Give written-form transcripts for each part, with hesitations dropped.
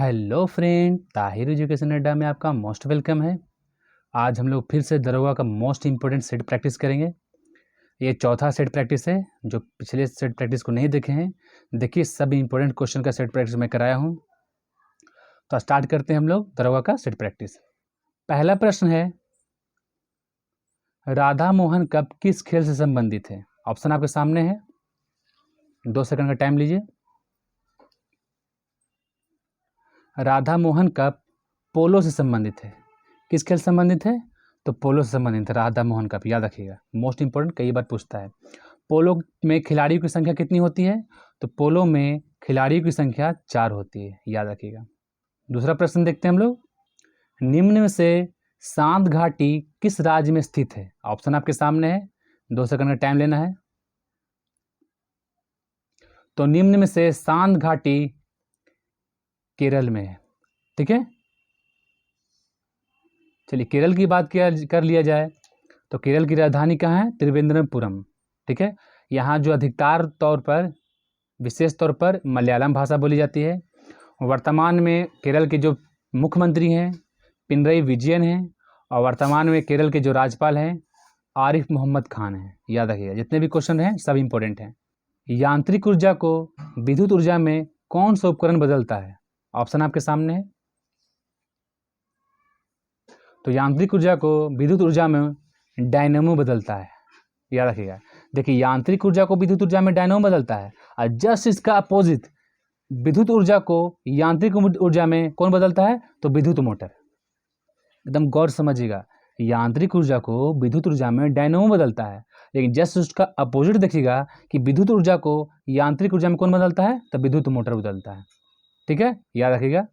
Hello friend, Tahir education अड्डा में आपका मोस्ट वेलकम है। आज हम लोग फिर से दरोगा का मोस्ट इम्पोर्टेंट सेट प्रैक्टिस करेंगे। ये चौथा सेट प्रैक्टिस है। जो पिछले सेट प्रैक्टिस को नहीं देखे हैं, देखिए सब इम्पोर्टेंट क्वेश्चन का सेट प्रैक्टिस मैं कराया हूँ। तो स्टार्ट करते हैं हम लोग दरोगा का सेट प्रैक्टिस। पहला प्रश्न है, राधा मोहन कप किस खेल से संबंधित है? ऑप्शन आपके सामने है, 2 सेकंड का टाइम लीजिए। राधा मोहन कप पोलो से संबंधित है। किस खेल से संबंधित है? तो पोलो से संबंधित है राधा मोहन कप, याद रखिएगा, मोस्ट इंपॉर्टेंट, कई बार पूछता है। पोलो में खिलाड़ियों की संख्या कितनी होती है? तो पोलो में खिलाड़ियों की संख्या 4 होती है, याद रखिएगा। दूसरा प्रश्न देखते हैं हम लोग, निम्न में से सांत घाटी किस राज्य में स्थित है? ऑप्शन आपके सामने है, 2 सेकंड का टाइम लेना है। तो निम्न में से सांत घाटी केरल में है, ठीक है। चलिए केरल की बात कर लिया जाए तो केरल की राजधानी कहाँ है? त्रिवेंद्रपुरम, ठीक है। यहाँ जो अधिकतर तौर पर, विशेष तौर पर मलयालम भाषा बोली जाती है। वर्तमान में केरल के जो मुख्यमंत्री हैं पिनरई विजयन हैं, और वर्तमान में केरल के जो राज्यपाल हैं आरिफ मोहम्मद खान हैं, याद रखिएगा। जितने भी क्वेश्चन हैं सब इंपॉर्टेंट हैं। यांत्रिक ऊर्जा को विद्युत ऊर्जा में कौन सा उपकरण बदलता है? ऑप्शन आपके सामने है। तो यांत्रिक ऊर्जा को विद्युत ऊर्जा में डायनेमो बदलता है, याद रखिएगा। देखिए यांत्रिक ऊर्जा को विद्युत ऊर्जा में डायनेमो बदलता है, और जस्ट इसका अपोजिट विद्युत ऊर्जा को यांत्रिक ऊर्जा में कौन बदलता है? तो विद्युत मोटर। एकदम गौर समझिएगा, यांत्रिक ऊर्जा को विद्युत ऊर्जा में डायनेमो बदलता है, लेकिन जस्ट उसका अपोजिट देखिएगा कि विद्युत ऊर्जा को यांत्रिक ऊर्जा में कौन बदलता है? तो विद्युत मोटर बदलता है, ठीक है, याद रखिएगा।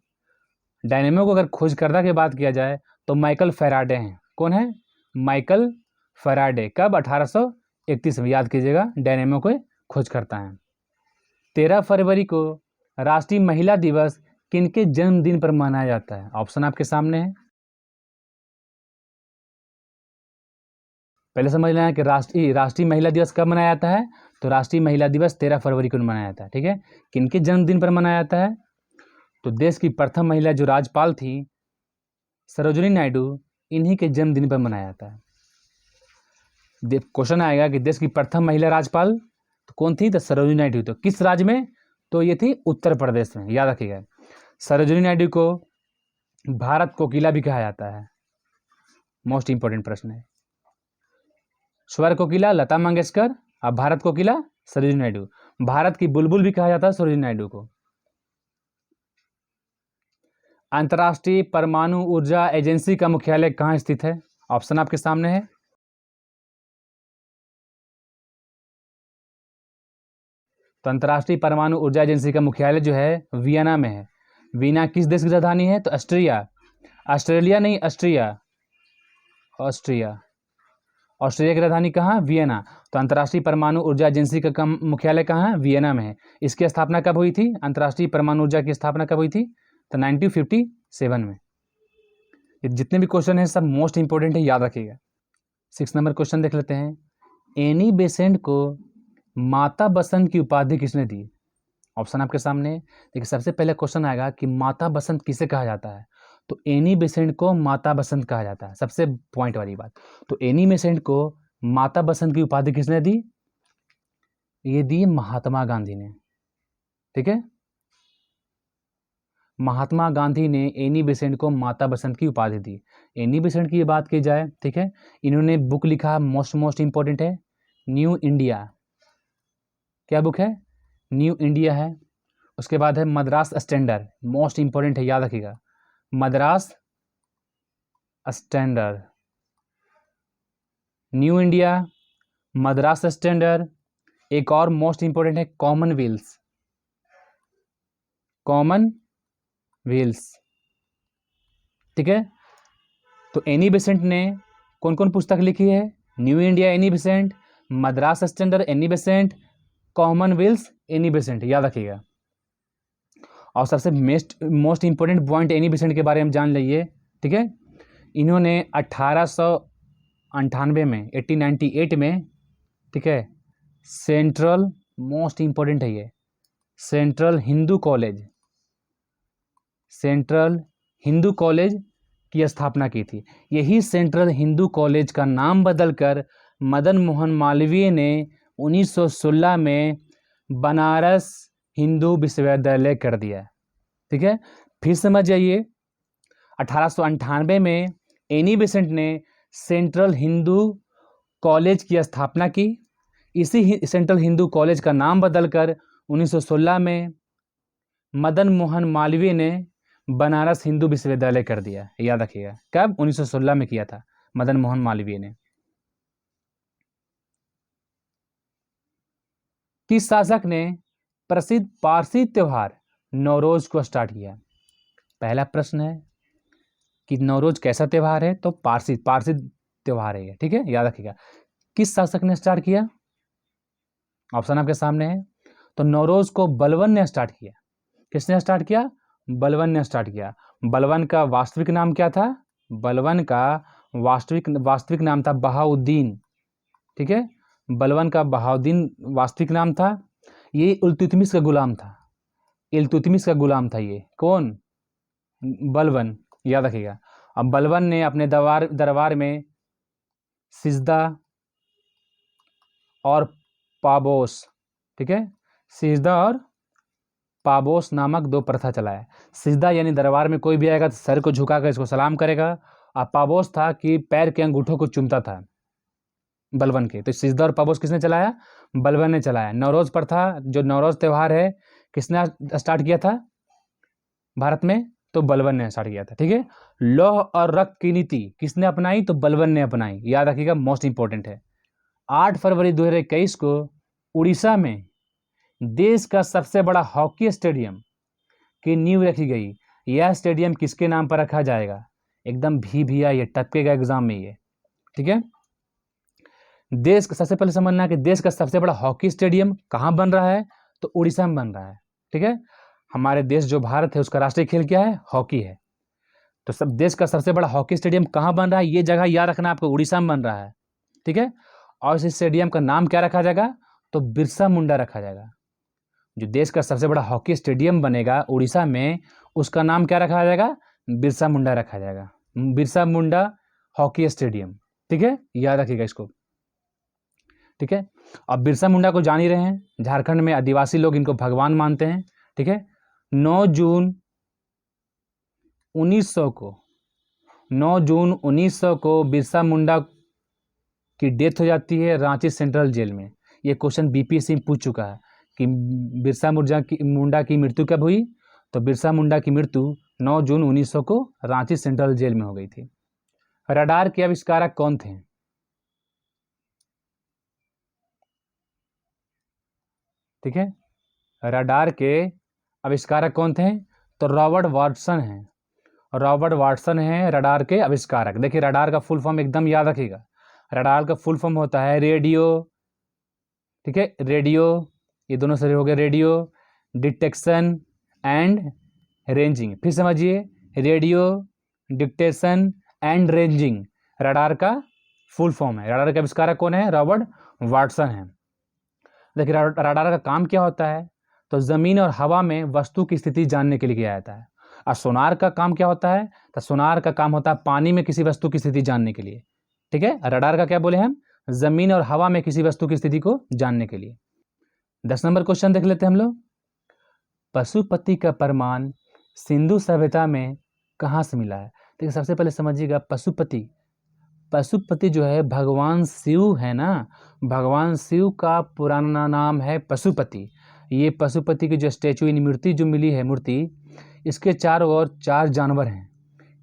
डायनेमो को अगर खोजकर्ता की बात किया जाए तो माइकल फैराडे हैं। कौन है? Michael Faraday. कब? 1831 में, याद कीजिएगा, डायनेमो को खोज करता है। 13 फरवरी को राष्ट्रीय महिला दिवस किनके जन्मदिन पर मनाया जाता है? ऑप्शन आपके सामने है। पहले समझ लेना कि राष्ट्रीय महिला दिवस कब मनाया जाता है? तो राष्ट्रीय महिला दिवस 13 फरवरी को मनाया जाता है, ठीक है। किनके जन्मदिन पर मनाया जाता है? तो देश की प्रथम महिला जो राज्यपाल थी सरोजिनी नायडू, इन्हीं के जन्मदिन पर मनाया जाता है। क्वेश्चन आएगा कि देश की प्रथम महिला राज्यपाल तो कौन थी? तो सरोजिनी नायडू। तो किस राज्य में? तो ये थी उत्तर प्रदेश में, याद रखिएगा। सरोजिनी नायडू को भारत कोकिला भी कहा जाता है, मोस्ट इंपॉर्टेंट प्रश्न है। स्वर कोकिला लता मंगेशकर, और भारत कोकिला सरोजिनी नायडू। भारत की बुलबुल भी कहा जाता है सरोजिनी नायडू को। अंतर्राष्ट्रीय परमाणु ऊर्जा एजेंसी का मुख्यालय कहाँ स्थित है? ऑप्शन आपके सामने है। तो अंतर्राष्ट्रीय परमाणु ऊर्जा एजेंसी का मुख्यालय जो है वियना में है। वियना किस देश की राजधानी है? तो ऑस्ट्रेलिया नहीं, ऑस्ट्रेलिया की राजधानी कहाँ? वियना। तो अंतर्राष्ट्रीय परमाणु ऊर्जा एजेंसी का मुख्यालय कहाँ है? वियना में है। इसकी स्थापना कब हुई थी? अंतर्राष्ट्रीय परमाणु ऊर्जा की स्थापना कब हुई थी? तो 1957 में। ये जितने भी क्वेश्चन हैं सब मोस्ट इंपॉर्टेंट है, याद रखिएगा। 6 नंबर क्वेश्चन देख लेते हैं। एनी बेसेंट को माता बसंत की उपाधि किसने दी? ऑप्शन आपके सामने है। देखिए सबसे पहले क्वेश्चन आएगा कि माता बसंत किसे कहा जाता है? तो एनी बेसेंट को माता बसंत कहा जाता है, सबसे पॉइंट वाली बात। तो एनी बेसेंट को माता बसंत की उपाधि किसने दी? ये दी महात्मा गांधी ने, ठीक है। महात्मा गांधी ने एनी बेसेंट को माता बसंत की उपाधि दी। एनी बेसेंट की बात की जाए, ठीक है, इन्होंने बुक लिखा, मोस्ट इंपॉर्टेंट है, न्यू इंडिया। क्या बुक है? न्यू इंडिया है। उसके बाद है मद्रास स्टैंडर्ड, मोस्ट इंपॉर्टेंट है, याद रखिएगा, Madras standard. New India, Madras standard. एक और मोस्ट इंपॉर्टेंट है कॉमनवेल्थ, ठीक है। तो एनी बेसेंट ने कौन कौन पुस्तक लिखी है? New India Annie Besant, Madras standard Annie Besant, Commonwealth Annie Besant, याद रखिएगा। और सबसे most important point Annie Besant के बारे में जान लीजिए, ठीक है। इन्होंने 1898 में 1898 में, ठीक है, सेंट्रल, मोस्ट इंपॉर्टेंट है ये, सेंट्रल सेंट्रल हिंदू कॉलेज की स्थापना की थी। यही सेंट्रल हिंदू कॉलेज का नाम बदलकर मदन मोहन मालवीय ने 1916 में बनारस हिंदू विश्वविद्यालय कर दिया। ठीक है, फिर समझ जाइए, 1898 में एनी बेसेंट ने सेंट्रल हिंदू कॉलेज की स्थापना की। इसी सेंट्रल हिंदू कॉलेज का नाम बदलकर 1916 में मदन मोहन मालवीय ने बनारस हिंदू विश्वविद्यालय कर दिया। याद रखिएगा, कब? 1916 में किया था मदन मोहन मालवीय ने। किस शासक ने प्रसिद्ध पारसी त्योहार नौरोज को स्टार्ट किया? पहला प्रश्न है कि नौरोज कैसा त्योहार है, तो पारसी त्योहार है ये। ठीक है, याद रखिएगा। किस शासक ने स्टार्ट किया? ऑप्शन आपके सामने है। तो नौरोज को बलबन ने स्टार्ट किया। किसने स्टार्ट किया? बलबन ने स्टार्ट किया। बलबन का वास्तविक नाम क्या था? बलबन का वास्तविक नाम था बहाउद्दीन। ठीक है, बलबन का बहाउद्दीन वास्तविक नाम था। ये इल्तुतमिश का गुलाम था। इल्तुतमिश का गुलाम था ये। कौन? बलबन। याद रखिएगा। अब बलबन ने अपने दरबार में सिजदा और पाबोस, ठीक है, सिजदा और पाबोस नामक दो प्रथा चलाया। सिजदा यानी दरबार में कोई भी आएगा तो सर को झुकाकर इसको सलाम करेगा, और पाबोस था कि पैर के अंगूठों को चूमता था बलबन के। तो सिजदा और पाबोस किसने चलाया? बलबन ने चलाया। नौरोज प्रथा, जो नौरोज त्यौहार है, किसने स्टार्ट किया था भारत में? तो बलबन ने स्टार्ट किया था। ठीक है, लौह और रक्त की नीति किसने अपनाई? तो बलबन ने अपनाई। याद रखिएगा, मोस्ट इंपॉर्टेंट है। 8 फरवरी 2021 को उड़ीसा में देश का सबसे बड़ा हॉकी स्टेडियम की नींव रखी गई। यह स्टेडियम किसके नाम पर रखा जाएगा? एकदम भी ये टपकेगा एग्जाम में ये। ठीक है, देश का सबसे पहले समझना है कि देश का सबसे बड़ा हॉकी स्टेडियम कहाँ बन रहा है? तो उड़ीसा में बन रहा है। ठीक है, हमारे देश जो भारत है उसका राष्ट्रीय खेल क्या है? हॉकी है। तो सब देश का सबसे बड़ा हॉकी स्टेडियम कहाँ बन रहा है? ये जगह याद रखना आपको, उड़ीसा में बन रहा है। ठीक है, और इस स्टेडियम का नाम क्या रखा जाएगा? तो बिरसा मुंडा रखा जाएगा। जो देश का सबसे बड़ा हॉकी स्टेडियम बनेगा उड़ीसा में, उसका नाम क्या रखा जाएगा? बिरसा मुंडा रखा जाएगा। Birsa Munda hockey stadium. ठीक है, याद रखिएगा इसको। ठीक है, अब बिरसा मुंडा को जान ही रहे हैं, झारखंड में आदिवासी लोग इनको भगवान मानते हैं। ठीक है, 9 जून 1900 को बिरसा मुंडा की डेथ हो जाती है रांची सेंट्रल जेल में। ये क्वेश्चन बीपीएससी में पूछ चुका है कि बिरसा मुंडा की मृत्यु कब हुई? तो बिरसा मुंडा की मृत्यु 9 जून 1900 को रांची सेंट्रल जेल में हो गई थी। रडार के आविष्कारक कौन थे? ठीक है, रडार के आविष्कारक कौन थे? तो रॉबर्ट वाटसन हैं। रॉबर्ट वाटसन हैं रडार के आविष्कारक। देखिए, रडार का फुल फॉर्म एकदम याद रखिएगा। रडार का फुल फॉर्म होता है रेडियो, ठीक है, रेडियो, ये दोनों से हो गए, रेडियो डिटेक्शन एंड रेंजिंग। फिर समझिए, radio detection and ranging radar का फुल फॉर्म है। रडार का आविष्कारक कौन है? रॉबर्ट वाटसन है। देखिए, रडार का काम क्या होता है? तो जमीन और हवा में वस्तु की स्थिति जानने के लिए किया जाता है। और सोनार का काम क्या होता है? तो सोनार का काम होता है पानी में किसी वस्तु की स्थिति जानने के लिए। ठीक है, रडार का क्या बोले हम? जमीन और हवा में किसी वस्तु की स्थिति को जानने के लिए। 10 नंबर क्वेश्चन देख लेते हैं हम लोग। पशुपति का प्रमाण सिंधु सभ्यता में कहाँ से मिला है? देखिए, सबसे पहले समझिएगा, पशुपति जो है भगवान शिव है ना। भगवान शिव का पुराना नाम है पशुपति। ये पशुपति की जो स्टैचू, इन मूर्ति जो मिली है, मूर्ति, इसके चारों ओर 4 जानवर हैं।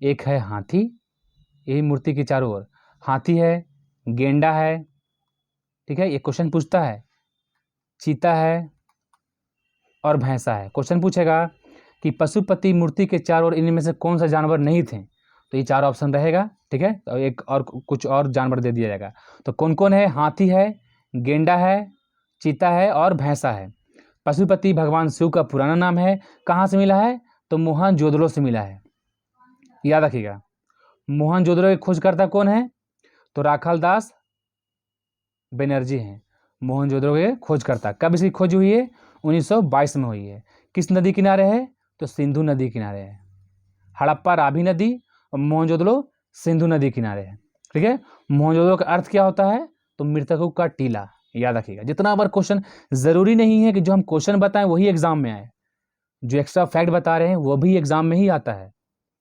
एक है हाथी, यही मूर्ति के चारों ओर हाथी है, गेंडा है, ठीक है, ये क्वेश्चन पूछता है, चीता है और भैंसा है। क्वेश्चन पूछेगा कि पशुपति मूर्ति के चारों ओर इनमें से कौन सा जानवर नहीं थे? तो ये 4 ऑप्शन रहेगा। ठीक है, तो एक और कुछ और जानवर दे दिया जाएगा। तो कौन कौन है? हाथी है, गेंडा है, चीता है और भैंसा है। पशुपति भगवान शिव का पुराना नाम है। कहाँ से मिला है? तो मोहनजोदड़ो से मिला है। याद रखिएगा, मोहनजोदड़ो के खोजकर्ता कौन है? तो राखालदास बनर्जी हैं मोहनजोदड़ो के खोजकर्ता। कब इसकी खोज हुई है? 1922 में हुई है। किस नदी किनारे है? तो सिंधु नदी किनारे है। हड़प्पा रावी नदी और मोहनजोदड़ो सिंधु नदी किनारे है। ठीक है, मोहनजोदड़ो का अर्थ क्या होता है? तो मृतकों का टीला, याद रखिएगा। जितना बार क्वेश्चन, जरूरी नहीं है कि जो हम क्वेश्चन बताएं वही एग्जाम में आए, जो एक्स्ट्रा फैक्ट बता रहे हैं वो भी एग्जाम में ही आता है,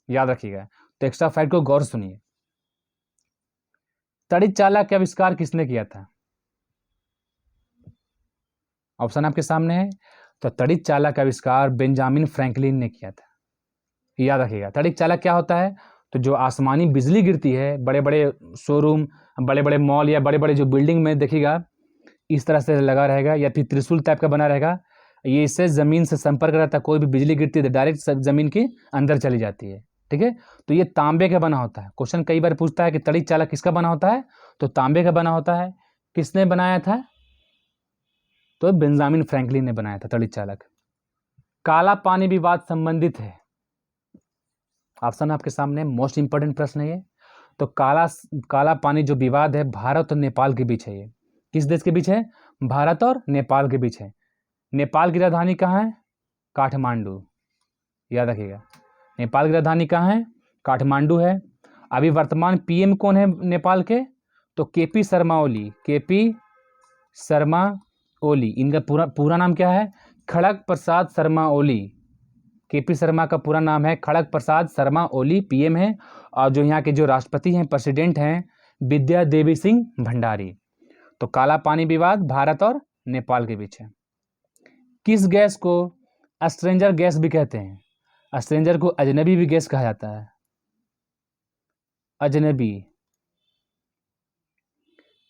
याद रखिएगा। तो एक्स्ट्रा फैक्ट को गौर सुनिए। तड़ित चाला का आविष्कार किसने किया था? ऑप्शन आपके सामने है। तो तड़ित चाला का आविष्कार बेंजामिन फ्रैंकलिन ने किया था, याद रखिएगा। तड़ित चालक क्या होता है? तो जो आसमानी बिजली गिरती है, बड़े बड़े शोरूम, बड़े बड़े मॉल या बड़े बड़े जो बिल्डिंग में देखिएगा इस तरह से लगा रहेगा या फिर त्रिशूल टाइप का बना रहेगा, ये इससे जमीन से संपर्क रहता है, कोई भी बिजली गिरती है तो डायरेक्ट जमीन के अंदर चली जाती है। ठीक है, तो ये तांबे का बना होता है। क्वेश्चन कई बार पूछता है कि तड़ित चालक किसका बना होता है? तो तांबे का बना होता है। किसने बनाया था? तो बेंजामिन फ्रैंकलिन ने बनाया था तड़ित चालक। काला पानी विवाद संबंधित है, ऑप्शन आपके सामने, मोस्ट इंपोर्टेंट प्रश्न है ये। तो काला पानी जो विवाद है भारत और नेपाल के बीच है। ये किस देश के बीच है? भारत और नेपाल के बीच है। नेपाल की राजधानी कहाँ है? काठमांडू, याद रखिएगा। नेपाल की राजधानी कहाँ है? काठमांडू है। अभी वर्तमान पीएम कौन है नेपाल के? तो केपी शर्मा ओली, केपी शर्मा ओली। इनका पूरा नाम क्या है? खड़ग प्रसाद शर्मा ओली। केपी शर्मा का पूरा नाम है खड़ग प्रसाद शर्मा ओली, पीएम है। और जो यहाँ के जो राष्ट्रपति हैं, प्रेसिडेंट हैं, विद्या देवी सिंह भंडारी। तो काला पानी विवाद भारत और नेपाल के बीच है। किस गैस को स्ट्रेंजर गैस भी कहते हैं? स्ट्रेंजर को अजनबी भी गैस कहा जाता है, अजनबी।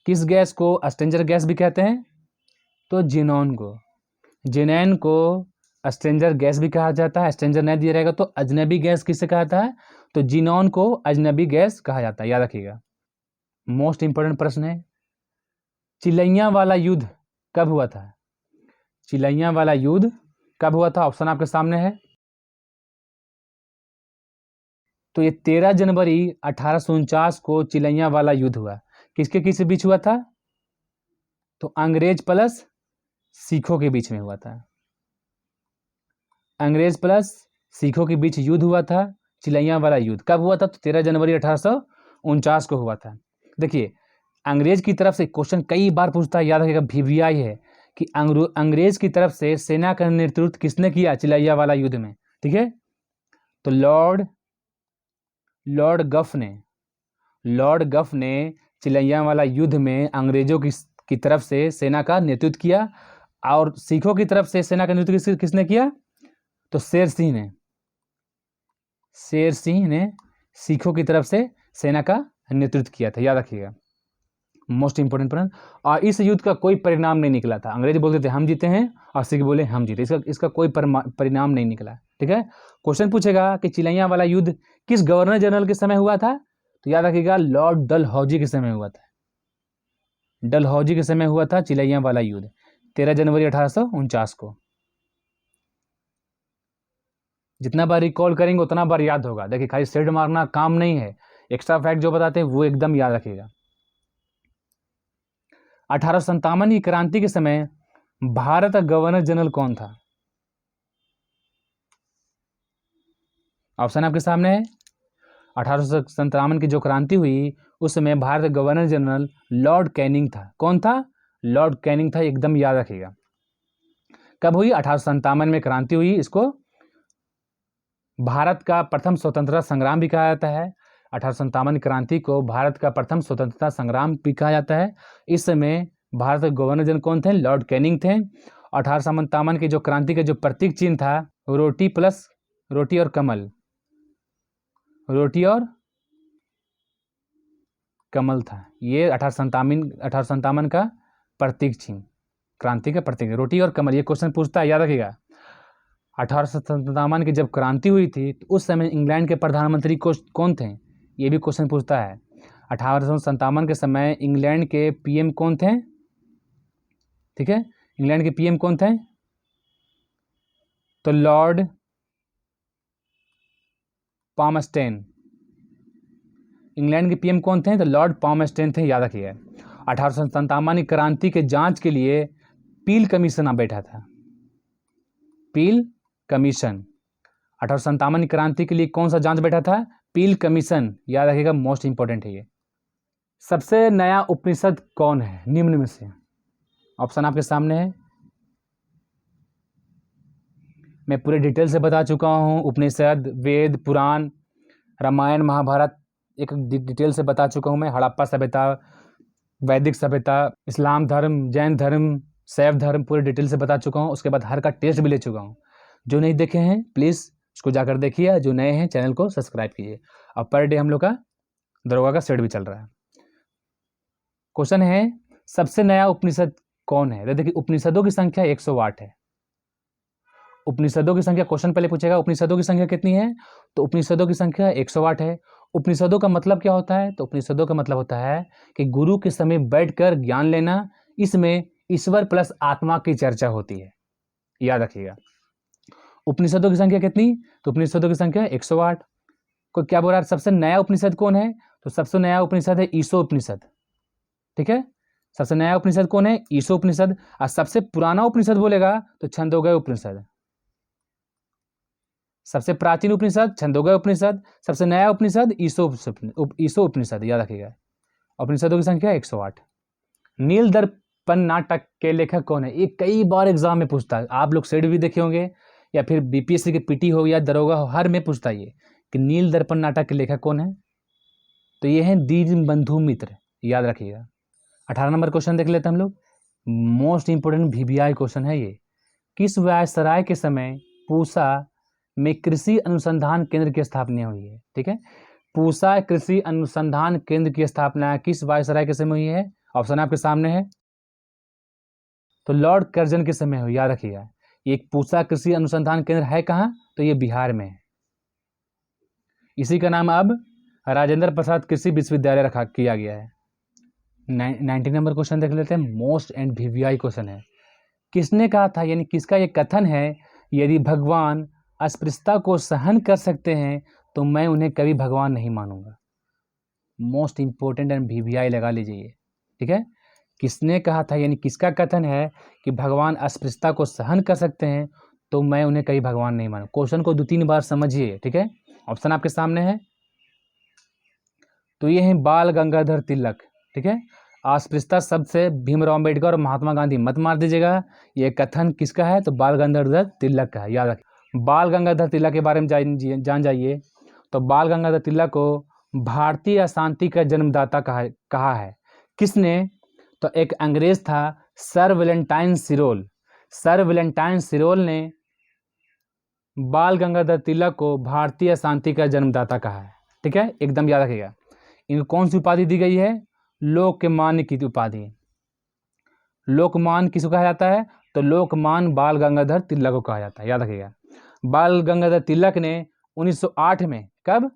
किस गैस को स्ट्रेंजर गैस भी कहते हैं? तो जिनॉन को, जिनैन को स्ट्रेंजर गैस भी कहा जाता है। स्ट्रेंजर नहीं दिया रहेगा तो अजनबी गैस किसे कहा जाता है? तो जिनॉन को अजनबी गैस कहा जाता है, याद रखिएगा। मोस्ट इंपोर्टेंट प्रश्न है, चिलैया वाला युद्ध कब हुआ था? चिलैया वाला युद्ध कब हुआ था? ऑप्शन आपके सामने है। तो ये 13 जनवरी 1849 को चिलैया वाला युद्ध हुआ। किसके किस बीच हुआ था? तो अंग्रेज प्लस सिखों के बीच में हुआ था। अंग्रेज प्लस सिखों के बीच युद्ध हुआ था, चिलैया वाला युद्ध। कब हुआ था? तो 13 जनवरी 1849 को हुआ था। देखिए, अंग्रेज की तरफ से क्वेश्चन कई बार पूछता है, याद रखिएगा। VVI है कि अंग्रेज की तरफ से सेना का नेतृत्व किसने किया चिलैया वाला युद्ध में? ठीक है, तो लॉर्ड गफ ने चिलैया वाला युद्ध में अंग्रेजों की तरफ से सेना का नेतृत्व किया। और सिखों की तरफ से सेना का नेतृत्व किसने किया? तो शेर सिंह ने सिखों की तरफ से सेना का नेतृत्व किया था, याद रखिएगा। मोस्ट इंपोर्टेंट प्रश्न। और इस युद्ध का कोई परिणाम नहीं निकला था। अंग्रेज बोलते थे हम जीते हैं और सिख बोले हम जीते, इसका कोई परिणाम नहीं निकला। ठीक है, क्वेश्चन पूछेगा कि चिलैया वाला युद्ध किस गवर्नर जनरल के समय हुआ था? तो याद रखिएगा, लॉर्ड डलहौजी के समय हुआ था। डलहौजी के समय हुआ था चिलैया वाला युद्ध, 13 जनवरी 1849 को। जितना बार रिकॉल करेंगे उतना बार याद होगा। देखिए, खाली सेट मारना काम नहीं है, एक्स्ट्रा फैक्ट जो बताते हैं वो एकदम याद रखिएगा। 1857 की क्रांति के समय भारत का गवर्नर जनरल कौन था? ऑप्शन आपके सामने है। 1857 की जो क्रांति हुई उस समय भारत का गवर्नर जनरल लॉर्ड कैनिंग था। कौन था? लॉर्ड कैनिंग था, एकदम याद रखिएगा। कब हुई? 1857 में क्रांति हुई। इसको भारत का प्रथम स्वतंत्रता संग्राम भी कहा जाता है। 1857 क्रांति को भारत का प्रथम स्वतंत्रता संग्राम भी कहा जाता है। इस समय भारत के गवर्नर जनरल कौन थे? लॉर्ड कैनिंग थे। 1857 की जो क्रांति का जो प्रतीक चिन्ह था रोटी और कमल, रोटी और कमल था। ये 1857 का प्रतीक चिन्ह, क्रांति का प्रतीक, रोटी और कमल। ये क्वेश्चन पूछता है, याद रखिएगा। 1857 की जब क्रांति हुई थी तो उस समय इंग्लैंड के प्रधानमंत्री कौन थे? ये भी क्वेश्चन पूछता है। 1857 के समय इंग्लैंड के पीएम कौन थे? ठीक है, इंग्लैंड के पीएम कौन थे? तो लॉर्ड पामस्टेन। इंग्लैंड के पीएम कौन थे? तो लॉर्ड पामस्टेन थे, याद रखिए। 1857 की क्रांति के जांच के लिए पील कमीशन बैठा था, पील कमीशन। 1857 क्रांति के लिए कौन सा जांच बैठा था? पील कमीशन, याद रखिएगा, मोस्ट इंपॉर्टेंट है ये। सबसे नया उपनिषद कौन है निम्न में से? ऑप्शन आपके सामने है, मैं पूरे डिटेल से बता चुका हूँ। उपनिषद, वेद, पुराण, रामायण, महाभारत एक डिटेल से बता चुका हूँ मैं। हड़प्पा सभ्यता, वैदिक सभ्यता, इस्लाम धर्म, जैन धर्म, शैव धर्म, पूरे डिटेल से बता चुका हूँ। उसके बाद हर का टेस्ट भी ले चुका हूँ। जो नहीं देखे हैं प्लीज़ उसको जाकर देखिए, जो नए हैं चैनल को सब्सक्राइब कीजिए। अब पर डे हम लोग का दरोगा का सेट भी चल रहा है। क्वेश्चन है सबसे नया उपनिषद कौन है? तो देखिए उपनिषदों की संख्या 108 है। उपनिषदों की संख्या, क्वेश्चन पहले पूछेगा उपनिषदों की संख्या कितनी है, तो उपनिषदों की संख्या 108 है। उपनिषदों का मतलब क्या होता है? तो उपनिषदों का मतलब होता है कि गुरु के समय बैठकर ज्ञान लेना, इसमें ईश्वर प्लस आत्मा की चर्चा होती है, याद रखिएगा। उपनिषदों की संख्या कितनी? तो उपनिषदों की संख्या 108। कोई क्या बोल रहा है सबसे नया उपनिषद कौन है? तो सबसे नया उपनिषद है ईशो उपनिषद, ठीक है। सबसे नया उपनिषद कौन है? ईशो उपनिषद। और सबसे पुराना उपनिषद बोलेगा तो छंदोग्य उपनिषद। सबसे प्राचीन उपनिषद छंदोग्य उपनिषद, सबसे नया उपनिषद ईशो उपनिषद, याद रखिएगा। उपनिषदों की संख्या 108। नील दर्पण नाटक के लेखक कौन है? ये कई बार एग्जाम में पूछता है, आप लोग सेट भी देखे होंगे या फिर बीपीएससी के पीटी हो या दरोगा हो, हर में पूछता है ये कि नील दर्पण नाटक के लेखक कौन है? तो ये है दीनबंधु मित्र, याद रखिएगा। 18 नंबर क्वेश्चन देख लेते हैं हम लोग। मोस्ट इंपोर्टेंट VBI क्वेश्चन है ये। किस वायसराय के समय पूसा में कृषि अनुसंधान केंद्र की स्थापना हुई है? ठीक है, पूसा कृषि अनुसंधान केंद्र की स्थापना किस वायसराय के समय हुई है? ऑप्शन आपके सामने है, तो लॉर्ड कर्जन के समय हुई, याद रखिएगा। एक पूसा कृषि अनुसंधान केंद्र है कहाँ? तो ये बिहार में है। इसी का नाम अब राजेंद्र प्रसाद कृषि विश्वविद्यालय रखा किया गया है। 90 नंबर क्वेश्चन देख लेते हैं। मोस्ट एंड VBI क्वेश्चन है। किसने कहा था, यानी किसका ये कथन है, यदि भगवान अस्पृश्यता को सहन कर सकते हैं तो मैं उन्हें कभी भगवान नहीं मानूंगा। मोस्ट इंपोर्टेंट एंड VBI लगा लीजिए, ठीक है। किसने कहा था, यानी किसका कथन है कि भगवान अस्पृश्यता को सहन कर सकते हैं तो मैं उन्हें कभी भगवान नहीं मानूंगा। क्वेश्चन को 2-3 बार समझिए, ठीक है। ऑप्शन आपके सामने है, तो ये है बाल गंगाधर तिलक, ठीक है। अस्पृश्यता शब्द से भीमराव अम्बेडकर और महात्मा गांधी मत मार दीजिएगा। ये कथन किसका है? तो बाल गंगाधर तिलक का है, याद रखिए। बाल गंगाधर तिलक के बारे में जान जाइए। तो बाल गंगाधर तिलक को भारतीय अशांति का जन्मदाता कहा है। किसने? तो एक अंग्रेज था, सर वैलेंटाइन सिरोल। सर वैलेंटाइन सिरोल ने बाल गंगाधर तिलक को भारतीय अशांति का जन्मदाता कहा है, ठीक है, एकदम याद रखिएगा। इनको कौन सी उपाधि दी गई है? लोकमान्य की उपाधि। लोकमान्य किसको कहा जाता है? तो लोकमान्य बाल गंगाधर तिलक को कहा जाता है, याद रखिएगा। बाल गंगाधर तिलक ने 1908 में, कब?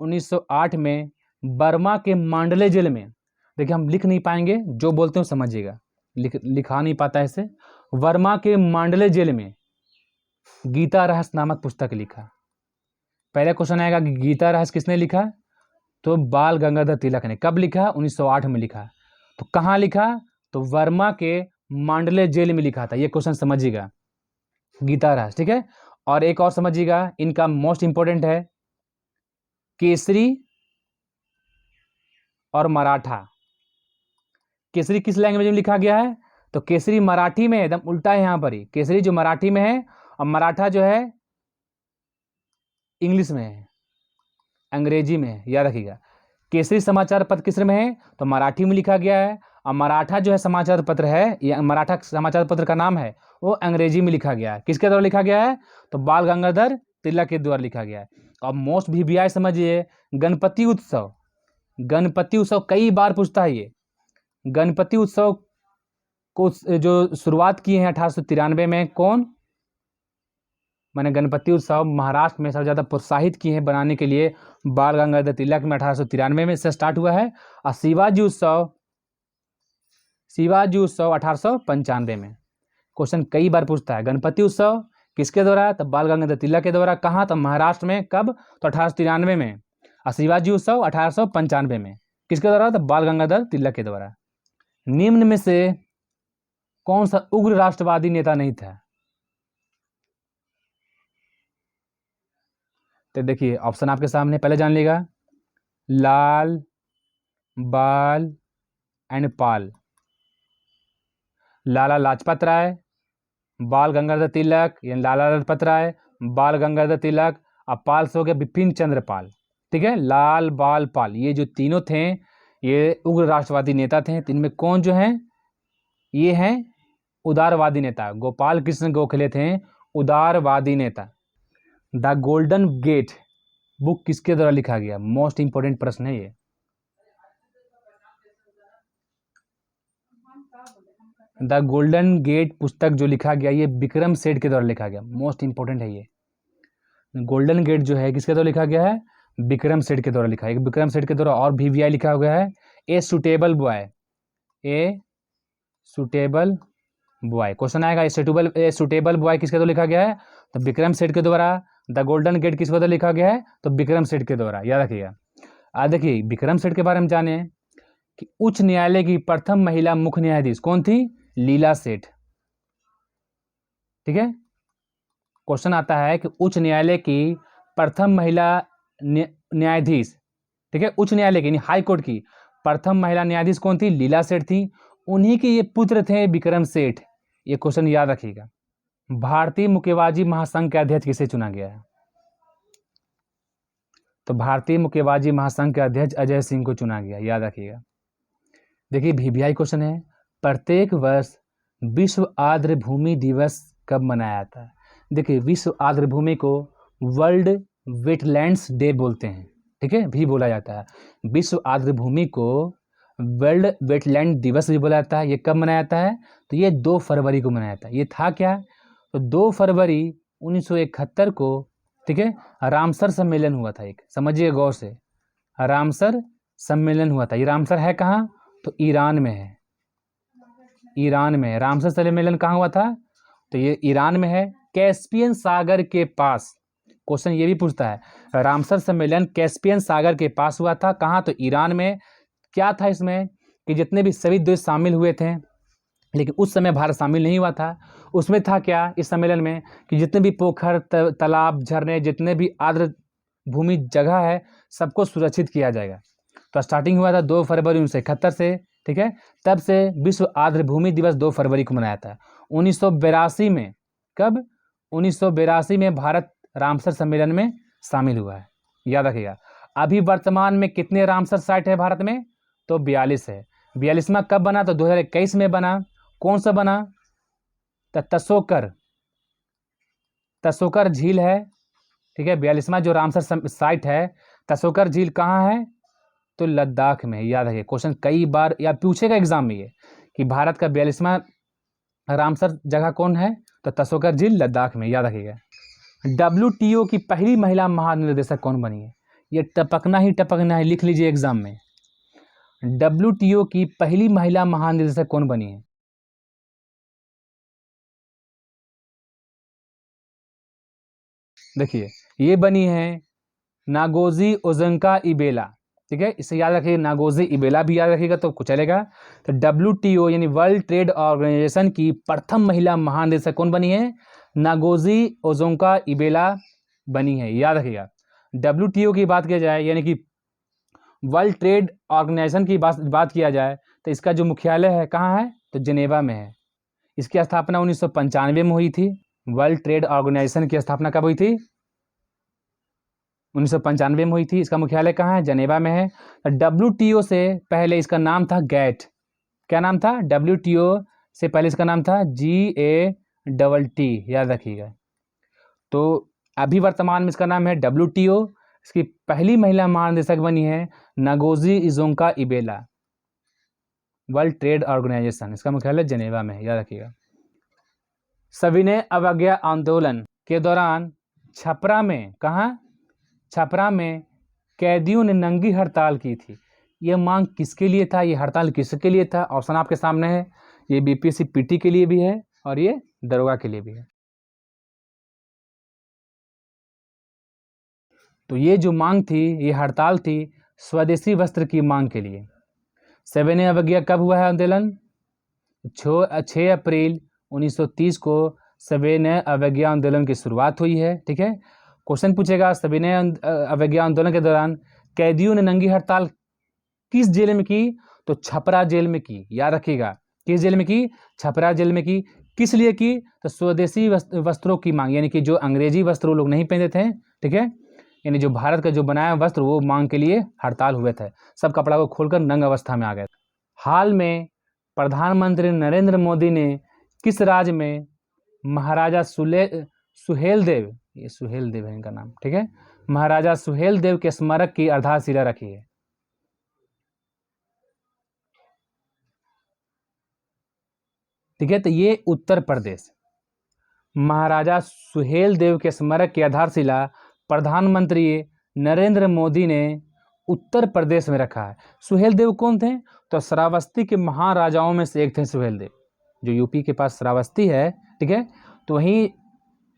1908 में बर्मा के मांडले जेल में, देखिए हम लिख नहीं पाएंगे, जो बोलते हो समझिएगा, लिखा नहीं पाता ऐसे। वर्मा के मांडले जेल में गीता रहस्य नामक पुस्तक लिखा। पहला क्वेश्चन आएगा कि गीता रहस्य किसने लिखा? तो बाल गंगाधर तिलक ने। कब लिखा? 1908 में लिखा। तो कहाँ लिखा? तो वर्मा के मांडले जेल में लिखा था। ये क्वेश्चन समझिएगा, गीता रहस्य, ठीक है। और एक और समझिएगा, इनका मोस्ट इंपोर्टेंट है केसरी और मराठा। केसरी किस लैंग्वेज में लिखा गया है? तो केसरी मराठी में, एकदम उल्टा है यहाँ पर ही। केसरी जो मराठी में है और मराठा जो है इंग्लिश में है, अंग्रेजी में है, याद रखिएगा। केसरी समाचार पत्र किस में है? तो मराठी में लिखा गया है। और मराठा जो है समाचार पत्र है, ये मराठा समाचार पत्र का नाम है, वो अंग्रेजी में लिखा गया है। किसके द्वारा लिखा गया है? तो बाल गंगाधर तिलक के द्वारा लिखा गया है। अब मोस्ट VBI समझिए, गणपति उत्सव। गणपति उत्सव कई बार पूछता है ये। गणपति उत्सव को जो शुरुआत किए हैं 1893 में, कौन? मैंने गणपति उत्सव महाराष्ट्र में सबसे ज़्यादा प्रोत्साहित किए हैं बनाने के लिए बाल गंगाधर तिलक में, 1893 में से स्टार्ट हुआ है। और शिवाजी उत्सव 1895 में। क्वेश्चन कई बार पूछता है, गणपति उत्सव किसके द्वारा? तो बाल गंगाधर तिलक के द्वारा। कहाँ? तो महाराष्ट्र में। कब? तो 1893 में। और शिवाजी उत्सव 1895 में। किसके द्वारा? तो बाल गंगाधर तिलक के द्वारा। निम्न में से कौन सा उग्र राष्ट्रवादी नेता नहीं था? तो देखिए ऑप्शन आपके सामने, पहले जान लेगा, लाल, बाल एंड पाल। लाला लाजपत राय, बाल गंगाधर तिलक यानी लाला लाजपत राय, बाल गंगाधर तिलक, और पाल से हो गया बिपिन चंद्र पाल। ठीक है, लाल बाल पाल, ये जो तीनों थे ये उग्र राष्ट्रवादी नेता थे। इनमें कौन जो है, ये हैं उदारवादी नेता। गोपाल कृष्ण गोखले थे उदारवादी नेता। द गोल्डन गेट बुक किसके द्वारा लिखा गया? मोस्ट इंपोर्टेंट प्रश्न है ये। द गोल्डन गेट पुस्तक जो लिखा गया ये विक्रम सेठ के द्वारा लिखा गया। मोस्ट इंपोर्टेंट है ये। गोल्डन गेट जो है किसके द्वारा लिखा गया है? विक्रम सेठ के द्वारा लिखा है। विक्रम सेठ के द्वारा। और VVI लिखा गया है a suitable boy. A suitable boy question आएगा। ए सुटेबल बॉय किसके द्वारा लिखा गया है? तो विक्रम सेठ के द्वारा। द गोल्डन गेट किसके द्वारा लिखा गया है? तो विक्रम सेठ के द्वारा, याद रखिएगा। आज देखिए विक्रम सेठ के बारे में जाने कि उच्च न्यायालय की प्रथम महिला मुख्य न्यायाधीश कौन थी? लीला सेठ। ठीक है, क्वेश्चन आता है कि उच्च न्यायालय की प्रथम महिला न्यायाधीश, ठीक है, उच्च न्यायालय की हाई कोर्ट की प्रथम महिला न्यायाधीश कौन थी? लीला सेठ थी। उन्हीं के ये पुत्र थे विक्रम सेठ। ये क्वेश्चन याद रखिएगा। भारतीय मुक्केबाजी महासंघ के अध्यक्ष किसे चुना गया है? तो भारतीय मुक्केबाजी महासंघ के अध्यक्ष अजय सिंह को चुना गया, याद रखिएगा। देखिए VVI क्वेश्चन है, प्रत्येक वर्ष विश्व आर्द्र भूमि दिवस कब मनाया जाता है? देखिए विश्व आर्द्र भूमि को वर्ल्ड वेटलैंड्स डे बोलते हैं। ठीक है, भी बोला जाता है। विश्व आर्द्र भूमि को वर्ल्ड वेटलैंड दिवस भी बोला जाता है। ये कब मनाया जाता है? तो ये 2 फरवरी को मनाया जाता है। ये था क्या? तो 2 फरवरी 1971 को, ठीक है, रामसर सम्मेलन हुआ था एक। समझिए गौर से, रामसर सम्मेलन हुआ था। ये रामसर है कहाँ? तो ईरान में है। ईरान में रामसर सम्मेलन कहाँ हुआ था? तो ये ईरान में है, कैस्पियन सागर के पास। क्वेश्चन ये भी पूछता है रामसर सम्मेलन कैस्पियन सागर के पास हुआ था। कहाँ? तो ईरान में। क्या था इसमें कि जितने भी सभी देश शामिल हुए थे, लेकिन उस समय भारत शामिल नहीं हुआ था। उसमें था क्या इस सम्मेलन में कि जितने भी पोखर, तालाब, झरने, जितने भी आर्द्र भूमि जगह है सबको सुरक्षित किया जाएगा। तो स्टार्टिंग हुआ था 2 फरवरी 1971 से। ठीक है, तब से विश्व आर्द्र भूमि दिवस 2 फरवरी को मनाया था। 1982 में, कब? 1982 में भारत रामसर सम्मेलन में शामिल हुआ है, याद रखिएगा। अभी वर्तमान में कितने रामसर साइट है भारत में? तो 42 है। 42वां कब बना? तो 2021 में बना। कौन सा बना? तो तसोकर झील है। ठीक है, 42वां जो रामसर साइट है, तसोकर झील कहाँ है? तो लद्दाख में, याद रखिए। क्वेश्चन कई बार या पूछेगा एग्जाम में ये कि भारत का 42वां रामसर जगह कौन है? तो तसोकर झील लद्दाख में, याद रखिएगा। WTO की पहली महिला महानिदेशक कौन बनी है? ये टपकना है, लिख लीजिए एग्जाम में। WTO की पहली महिला महानिदेशक कौन बनी है? देखिए ये बनी है नागोजी ओजंका इबेला। ठीक है, इसे याद रखिए, नागोजी इबेला भी याद रखिएगा तो कुछ चलेगा। तो WTO यानी वर्ल्ड ट्रेड ऑर्गेनाइजेशन की प्रथम महिला महानिदेशक कौन बनी है? नागोजी ओजोंका इबेला बनी है, याद रखिएगा। WTO की बात किया जाए यानी कि वर्ल्ड ट्रेड ऑर्गेनाइजेशन की बात किया जाए तो इसका जो मुख्यालय है कहाँ है? तो जेनेवा में है। इसकी स्थापना 1995 में हुई थी। वर्ल्ड ट्रेड ऑर्गेनाइजेशन की स्थापना कब हुई थी? 1995 में हुई थी। इसका मुख्यालय कहाँ है? जेनेवा में है। WTO से पहले इसका नाम था गैट। क्या नाम था? WTO से पहले इसका नाम था GATT, याद रखिएगा। तो अभी वर्तमान में इसका नाम है WTO। इसकी पहली महिला महानिदेशक बनी है नागोजी ओजोंका इबेला। वर्ल्ड ट्रेड ऑर्गेनाइजेशन, इसका मुख्यालय जेनेवा में है, याद रखिएगा। सविनय अवज्ञा आंदोलन के दौरान छपरा में, कहाँ? छपरा में कैदियों ने नंगी हड़ताल की थी। ये मांग किसके लिए था? ये हड़ताल किसके लिए था? ऑप्शन आपके सामने है। ये BPSC PT के लिए भी है और ये दरोगा के लिए भी है। तो ये जो मांग थी, ये हड़ताल थी स्वदेशी वस्त्र की मांग के लिए। सविनय अवज्ञा कब हुआ है आंदोलन? 6 अप्रैल 1930 को सविनय अवज्ञा आंदोलन की शुरुआत हुई है। ठीक है, क्वेश्चन पूछेगा सविनय अवज्ञा आंदोलन के दौरान कैदियों ने नंगी हड़ताल किस जेल में की? तो छपरा जेल में की, याद रखिएगा। किस जेल में की? छपरा जेल में की। किस लिए की? तो स्वदेशी वस्त्रों की मांग, यानी कि जो अंग्रेजी वस्त्र वो लोग नहीं पहनते थे, ठीक है, यानी जो भारत का जो बनाया वस्त्र वो मांग के लिए हड़ताल हुए थे। सब कपड़ा को खोलकर नंग अवस्था में आ गए। हाल में प्रधानमंत्री नरेंद्र मोदी ने किस राज्य में महाराजा सुहेलदेव, ये सुहेलदेव है इनका नाम, ठीक है, महाराजा सुहेलदेव के स्मारक की आधारशिला रखी है? ठीक है, तो ये उत्तर प्रदेश। महाराजा सुहेलदेव के स्मारक की आधारशिला प्रधानमंत्री नरेंद्र मोदी ने उत्तर प्रदेश में रखा है। सुहेलदेव कौन थे? तो श्रावस्ती के महाराजाओं में से एक थे सुहेलदेव, जो यूपी के पास श्रावस्ती है, ठीक है, तो वही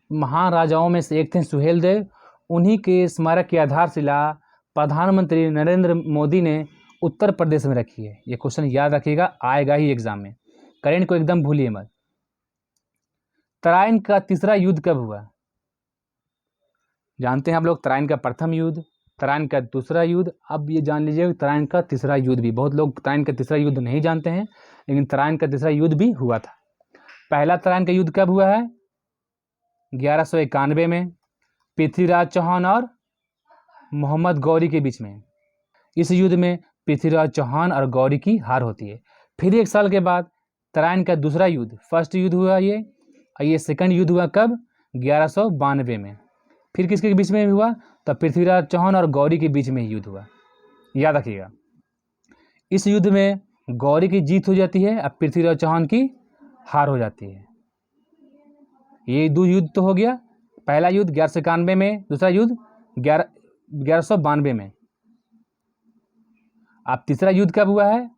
महाराजाओं में से एक थे सुहेलदेव। उन्हीं के स्मारक की आधारशिला प्रधानमंत्री नरेंद्र मोदी ने उत्तर प्रदेश में रखी है। ये क्वेश्चन याद रखिएगा, आएगा ही एग्जाम में, करेंट को एकदम भूलिए मत। तराइन का तीसरा युद्ध कब हुआ? जानते हैं आप लोग तराइन का प्रथम युद्ध, तराइन का दूसरा युद्ध। अब ये जान लीजिए तराइन का तीसरा युद्ध भी, बहुत लोग तराइन का तीसरा युद्ध नहीं जानते हैं, लेकिन तराइन का तीसरा युद्ध भी हुआ था। पहला तराइन का युद्ध कब हुआ है? 1191 में पृथ्वीराज चौहान और मोहम्मद गौरी के बीच में। इस युद्ध में पृथ्वीराज चौहान और गौरी की हार होती है। फिर एक साल के बाद तराइन का दूसरा युद्ध, फर्स्ट युद्ध हुआ ये सेकंड युद्ध हुआ कब? 1192 में। फिर किसके बीच में हुआ? तो पृथ्वीराज चौहान और गौरी के बीच में युद्ध हुआ, याद रखिएगा। इस युद्ध में गौरी की जीत हो जाती है और पृथ्वीराज चौहान की हार हो जाती है। ये दो युद्ध तो हो गया, पहला युद्ध 1191 में, दूसरा युद्ध 1192 में। अब तीसरा युद्ध कब हुआ है?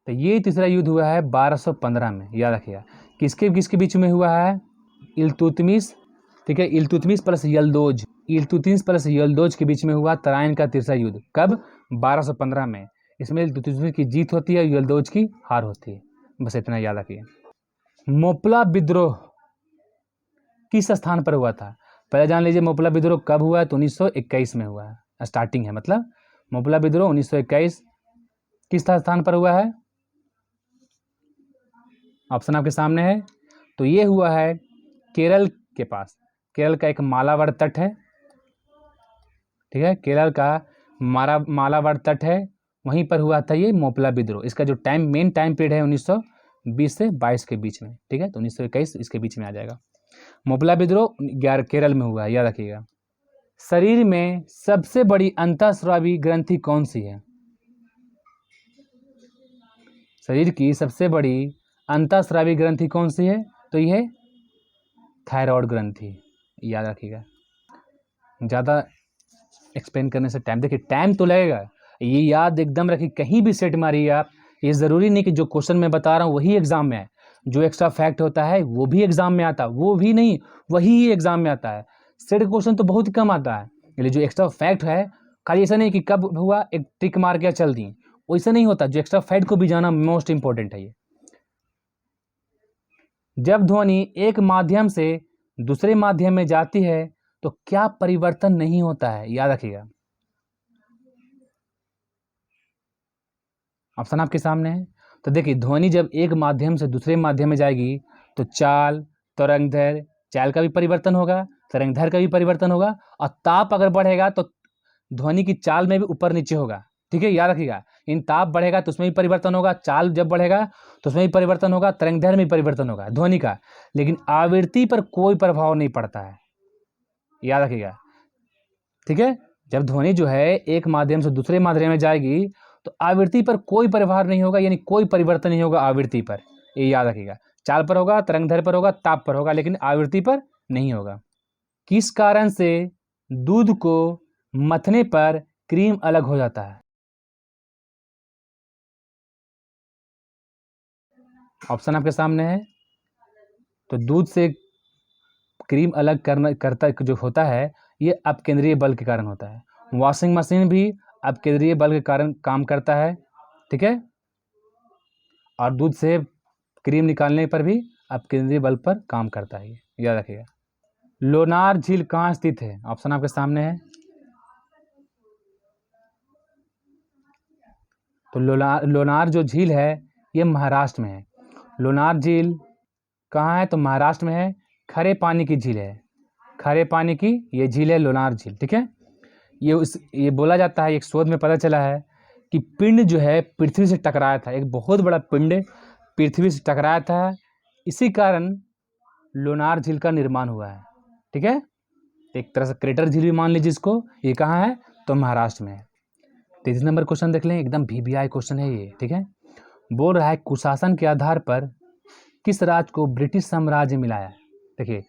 तो ये तीसरा युद्ध हुआ है 1215 में, याद रखिएगा। किसके किसके बीच में हुआ है? इल्तुतमिश, ठीक है, इल्तुतमिश प्लस यल्दोज, इल्तुतमिश प्लस यल्दोज के बीच में हुआ तराइन का तीसरा युद्ध। कब? 1215 में। इसमें इल्तुतमिश की जीत होती है, यल्दोज की हार होती है। बस इतना याद रखिए। मोपला विद्रोह किस स्थान पर हुआ था? पहले जान लीजिए मोपला विद्रोह कब हुआ है? तो 1921 में हुआ है, स्टार्टिंग है, मतलब मोपला विद्रोह 1921 किस स्थान पर हुआ है? ऑप्शन आपके सामने है। तो ये हुआ है केरल के पास, केरल का एक मालाबार तट है, ठीक है, केरल का मालाबार तट है, वहीं पर हुआ था ये मोपला विद्रोह। इसका जो मेन टाइम पीरियड है 1920 से 22 के बीच में, ठीक है, तो 1921 इसके बीच में आ जाएगा। मोपला विद्रोह केरल में हुआ है, याद रखिएगा। शरीर में सबसे बड़ी अंतःस्रावी ग्रंथि कौन सी है? शरीर की सबसे बड़ी अंतःस्रावी ग्रंथि कौन सी है? तो यह थायराइड ग्रंथि, याद रखिएगा। ज़्यादा एक्सप्लेन करने से देखिए टाइम तो लगेगा, ये याद एकदम रखिए, कहीं भी सेट मारिए आप। ये ज़रूरी नहीं कि जो क्वेश्चन मैं बता रहा हूँ वही एग्जाम में है, जो एक्स्ट्रा फैक्ट होता है वो भी एग्जाम में आता है, वो भी नहीं, वही ही एग्जाम में आता है। सेट क्वेश्चन तो बहुत कम आता है, इसलिए जो एक्स्ट्रा फैक्ट है, खाली ऐसा नहीं कि कब हुआ एक टिक मार के चल दी, वैसा नहीं होता। जो एक्स्ट्रा फैक्ट को भी जाना मोस्ट इंपॉर्टेंट है। ये जब ध्वनि एक माध्यम से दूसरे माध्यम में जाती है तो क्या परिवर्तन नहीं होता है? याद रखिएगा, ऑप्शन आपके सामने है। तो देखिए ध्वनि जब एक माध्यम से दूसरे माध्यम में जाएगी तो चाल, तरंगदैर्घ्य, चाल का भी परिवर्तन होगा, तरंगदैर्घ्य का भी परिवर्तन होगा, और ताप अगर बढ़ेगा तो ध्वनि की चाल में भी ऊपर नीचे होगा, ठीक है, याद रखिएगा। इन ताप बढ़ेगा तो उसमें भी परिवर्तन होगा, चाल जब बढ़ेगा तो उसमें भी परिवर्तन होगा, तरंगदैर्घ्य में भी परिवर्तन होगा ध्वनि का, लेकिन आवृत्ति पर कोई प्रभाव नहीं पड़ता है, याद रखिएगा, ठीक है। जब ध्वनि जो है एक माध्यम से दूसरे माध्यम में जाएगी तो आवृत्ति पर कोई प्रभाव नहीं होगा, यानी कोई परिवर्तन नहीं होगा आवृत्ति पर, ये याद रखिएगा। चाल पर होगा, तरंगदैर्घ्य पर होगा, ताप पर होगा, लेकिन आवृत्ति पर नहीं होगा। किस कारण से दूध को मथने पर क्रीम अलग हो जाता है? ऑप्शन आपके सामने है। तो दूध से क्रीम अलग करता जो होता है ये अपकेंद्रीय बल के कारण होता है। वॉशिंग मशीन भी अपकेंद्रीय बल के कारण काम करता है, ठीक है, और दूध से क्रीम निकालने पर भी अपकेंद्रीय बल पर काम करता है, याद रखिएगा। लोनार झील कहाँ स्थित है? ऑप्शन आपके सामने है। तो लोनार जो झील है ये महाराष्ट्र में है। लोनार झील कहाँ है? तो महाराष्ट्र में है। खरे पानी की झील है, खरे पानी की ये झील है लोनार झील। ठीक है, ये बोला जाता है, एक शोध में पता चला है कि पिंड जो है पृथ्वी से टकराया था, एक बहुत बड़ा पिंड पृथ्वी से टकराया था, इसी कारण लोनार झील का निर्माण हुआ है। ठीक है, एक तरह से क्रेटर झील भी मान लीजिए इसको। ये कहाँ है? तो महाराष्ट्र में है। 33 नंबर क्वेश्चन देख लें, एकदम VVI क्वेश्चन है ये। ठीक है, बोल रहा है कुशासन के आधार पर किस राज्य को ब्रिटिश साम्राज्य मिला है? देखिए,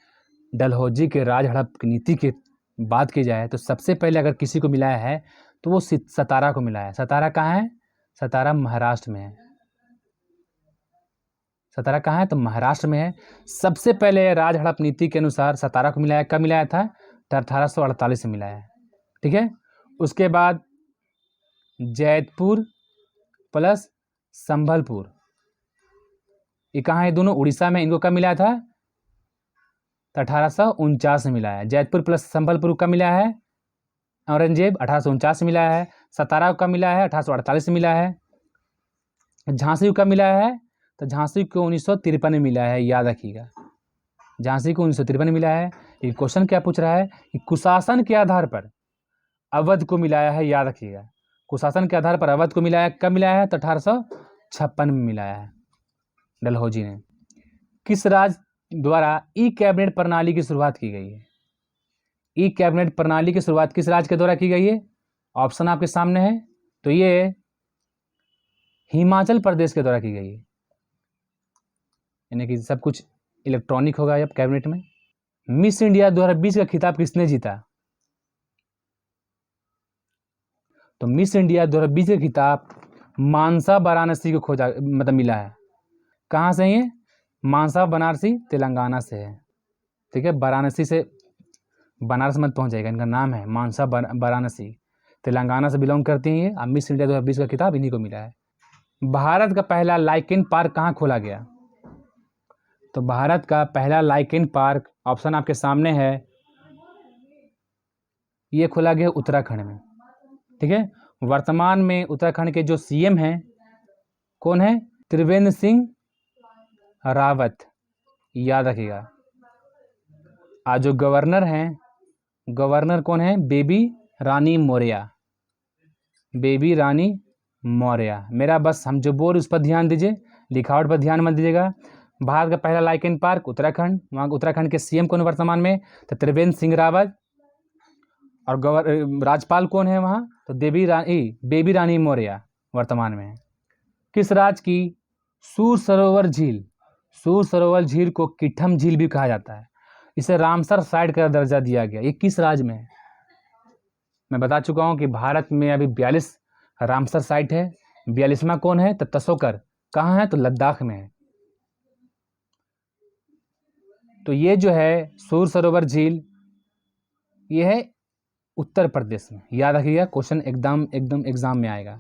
डलहौजी के राज हड़प नीति की बात की जाए तो सबसे पहले अगर किसी को मिलाया है तो वो सतारा को मिला है। सतारा कहाँ है? सतारा महाराष्ट्र में है। सतारा कहाँ है? तो महाराष्ट्र में है। सबसे पहले राज हड़प नीति के अनुसार सतारा को मिलाया, कब मिलाया था? तो 1848 से मिलाया है। ठीक है, उसके बाद जैतपुर प्लस संभलपुर, ये कहाँ है? दोनों उड़ीसा में, इनको कब मिलाया था? तो 1849 में मिला है। जैतपुर प्लस संभलपुर का मिला है औरंगजेब 1849 में मिला है। सतारा का मिला है 1848 में मिला है। झांसी का मिला है तो झांसी को 1953 में मिला है, याद रखिएगा, झांसी को 1953 में मिला है। ये क्वेश्चन क्या पूछ रहा है कि कुशासन के आधार पर अवध को मिलाया है, याद रखिएगा, कुशासन के आधार पर अवध को मिलाया, कब मिलाया है? तो 1856 में मिलाया है डलहौजी ने। किस राज्य द्वारा ई कैबिनेट प्रणाली की शुरुआत की गई है? ई कैबिनेट प्रणाली की शुरुआत किस राज्य के द्वारा की गई है? ऑप्शन आपके सामने है। तो ये हिमाचल प्रदेश के द्वारा की गई है, यानी कि सब कुछ इलेक्ट्रॉनिक होगा अब कैबिनेट में। मिस इंडिया 2020 का खिताब किसने जीता? तो मिस इंडिया 2020 का खिताब मानसा वाराणसी को खोजा, मतलब मिला है। कहाँ से ये? मानसा वाराणसी तेलंगाना से है। ठीक है, वाराणसी से बनारस मत पहुंच जाएगा, इनका नाम है मानसा वाराणसी, तेलंगाना से बिलोंग करती हैं ये। अब मिस इंडिया 2020 का खिताब इन्हीं को मिला है। भारत का पहला लाइकेन पार्क कहाँ खोला गया? तो भारत का पहला लाइकेन पार्क, ऑप्शन आपके सामने है, ये खोला गया उत्तराखंड में। ठीक है, वर्तमान में उत्तराखंड के जो CM हैं कौन है? त्रिवेंद्र सिंह रावत, याद रखिएगा। आज जो गवर्नर हैं, गवर्नर कौन है? बेबी रानी मौर्य, बेबी रानी मौर्य। मेरा बस हम जो बोल उस पर ध्यान दीजिए, लिखावट पर ध्यान मत दीजिएगा। भारत का पहला लाइकेन पार्क उत्तराखंड, वहाँ उत्तराखंड के CM कौन वर्तमान में? तो त्रिवेंद्र सिंह रावत। और राज्यपाल कौन है वहाँ? तो बेबी रानी मौर्य वर्तमान में है। किस राज्य की सूर सरोवर झील को किट्ठम झील भी कहा जाता है? इसे रामसर साइट का दर्जा दिया गया, ये किस राज्य में है? मैं बता चुका हूँ कि भारत में अभी 42 रामसर साइट है। 42वां कौन है? तो तसोकर, कहाँ है? तो लद्दाख में है। तो ये जो है सूर सरोवर झील, ये है उत्तर प्रदेश में, याद रखिएगा। क्वेश्चन एकदम एग्जाम में आएगा,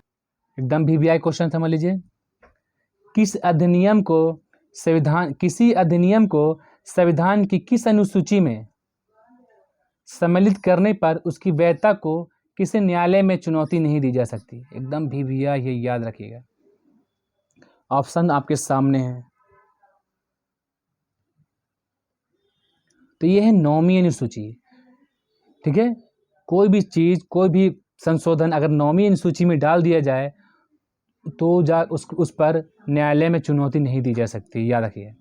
एकदम VVI क्वेश्चन समझ लीजिए। किसी अधिनियम को संविधान की किस अनुसूची में सम्मिलित करने पर उसकी वैधता को किसी न्यायालय में चुनौती नहीं दी जा सकती? एकदम VVI, ये याद रखिएगा। ऑप्शन आपके सामने है। तो ये है 9वीं अनुसूची। ठीक है, कोई भी चीज़, कोई भी संशोधन अगर 9वीं अनुसूची में डाल दिया जाए तो उस पर न्यायालय में चुनौती नहीं दी जा सकती, याद रखिए।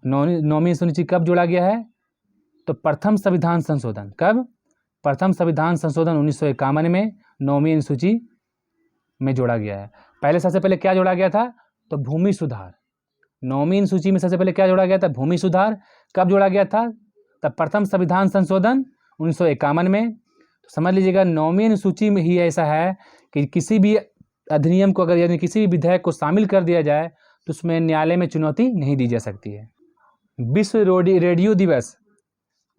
9वीं अनुसूची कब जोड़ा गया है? तो प्रथम संविधान संशोधन, कब? प्रथम संविधान संशोधन 1951 में 9वीं अनुसूची में जोड़ा गया है। पहले सबसे पहले क्या जोड़ा गया था? तो भूमि सुधार। 9वीं अनुसूची में सबसे पहले क्या जोड़ा गया था? भूमि सुधार। कब जोड़ा गया था? तब प्रथम संविधान संशोधन 1951 में। तो समझ लीजिएगा 9वीं अनुसूची में ही ऐसा है कि किसी भी अधिनियम को अगर यानी किसी भी विधेयक को शामिल कर दिया जाए तो उसमें न्यायालय में चुनौती नहीं दी जा सकती है। विश्व रेडियो दिवस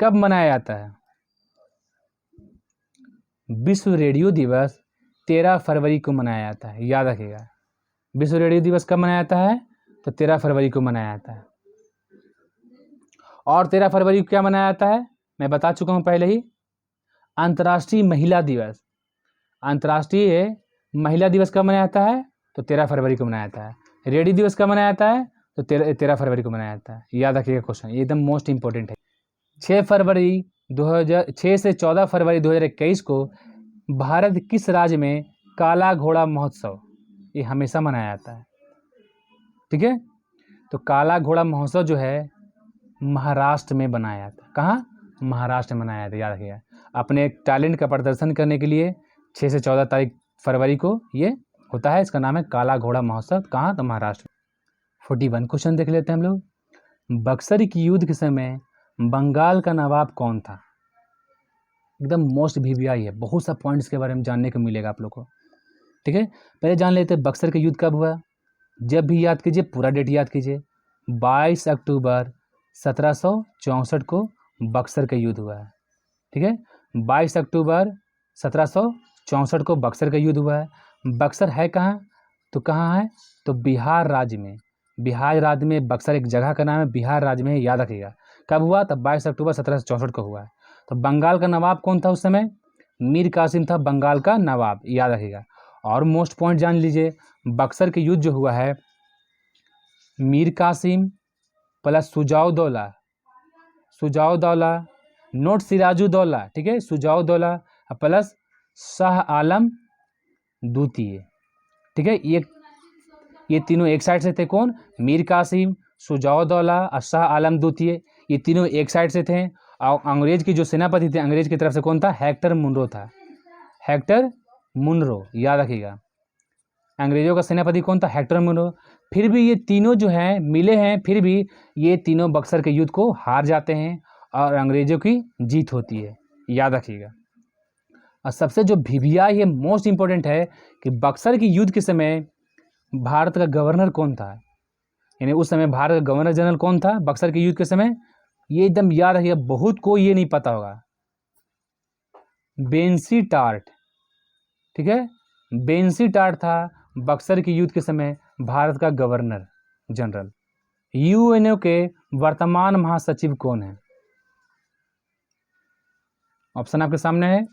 कब मनाया जाता है? विश्व रेडियो दिवस 13 फरवरी को मनाया जाता है, याद रखिएगा। विश्व रेडियो दिवस कब मनाया जाता है? तो 13 फरवरी को मनाया जाता है। और 13 फरवरी को क्या मनाया जाता है? मैं बता चुका हूँ पहले ही। अंतर्राष्ट्रीय महिला दिवस, अंतर्राष्ट्रीय महिला दिवस कब मनाया जाता है? तो 13 फरवरी को मनाया जाता है। रेडियो दिवस कब मनाया जाता है? तो 13 फरवरी को मनाया जाता है। याद रखिएगा क्वेश्चन, ये एकदम मोस्ट इंपॉर्टेंट है। 6 से 14 फरवरी 2021 को भारत किस राज्य में काला घोड़ा महोत्सव, ये हमेशा मनाया जाता है, ठीक है। तो काला घोड़ा महोत्सव जो है महाराष्ट्र में बनाया जाता है। कहाँ? महाराष्ट्र में मनाया जाता है, याद रखिएगा। अपने टैलेंट का प्रदर्शन करने के लिए 6 से 14 फरवरी को ये होता है। इसका नाम है काला घोड़ा महोत्सव। कहाँ? तो महाराष्ट्र। 41 क्वेश्चन देख लेते हैं हम लोग। बक्सर की युद्ध के समय बंगाल का नवाब कौन था? एकदम मोस्ट VVI है, बहुत सा पॉइंट्स के बारे में जानने को मिलेगा आप लोग को, ठीक है। पहले जान लेते हैं बक्सर का युद्ध कब हुआ। जब भी याद कीजिए, पूरा डेट याद कीजिए। 22 अक्टूबर 1764 को बक्सर का युद्ध हुआ है, ठीक है। 22 अक्टूबर 1764 को बक्सर का युद्ध हुआ है। बक्सर है कहाँ? तो कहाँ है? तो बिहार राज्य में। बिहार राज्य में बक्सर एक जगह का नाम है, बिहार राज्य में, याद रखिएगा। कब हुआ? तब 22 अक्टूबर 1764 को हुआ है। तो बंगाल का नवाब कौन था उस समय? मीर कासिम था बंगाल का नवाब, याद रखिएगा। और मोस्ट पॉइंट जान लीजिए, बक्सर के युद्ध जो हुआ है, मीर कासिम प्लस सुजाउद्दौला नोट सिराजुद्दौला, ठीक है, सुजाउद्दौला प्लस शाह आलम द्वितीय, ठीक है। ये तीनों एक साइड से थे। कौन? मीर कासिम, सुजाउद्दौला और शाह आलम द्वितीय, ये तीनों एक साइड से थे। और अंग्रेज की जो सेनापति थे, अंग्रेज की तरफ से कौन था? हेक्टर मुनरो था। हेक्टर मुनरो, याद रखिएगा। अंग्रेजों का सेनापति कौन था? Hector Munro. फिर भी ये तीनों जो हैं मिले हैं, फिर भी ये तीनों बक्सर के युद्ध को हार जाते हैं और अंग्रेजों की जीत होती है, याद रखिएगा। और सबसे जो VVI है, मोस्ट इंपॉर्टेंट है कि बक्सर की युद्ध के समय भारत का गवर्नर कौन था, यानी उस समय भारत का गवर्नर जनरल कौन था बक्सर के युद्ध के समय? ये एकदम याद रखिएगा, बहुत को ये नहीं पता होगा। बेंसी टार्ट, ठीक है। बेंसी टार्ट था बक्सर के युद्ध के समय भारत का गवर्नर जनरल। UNO के वर्तमान महासचिव कौन है? ऑप्शन आपके सामने है।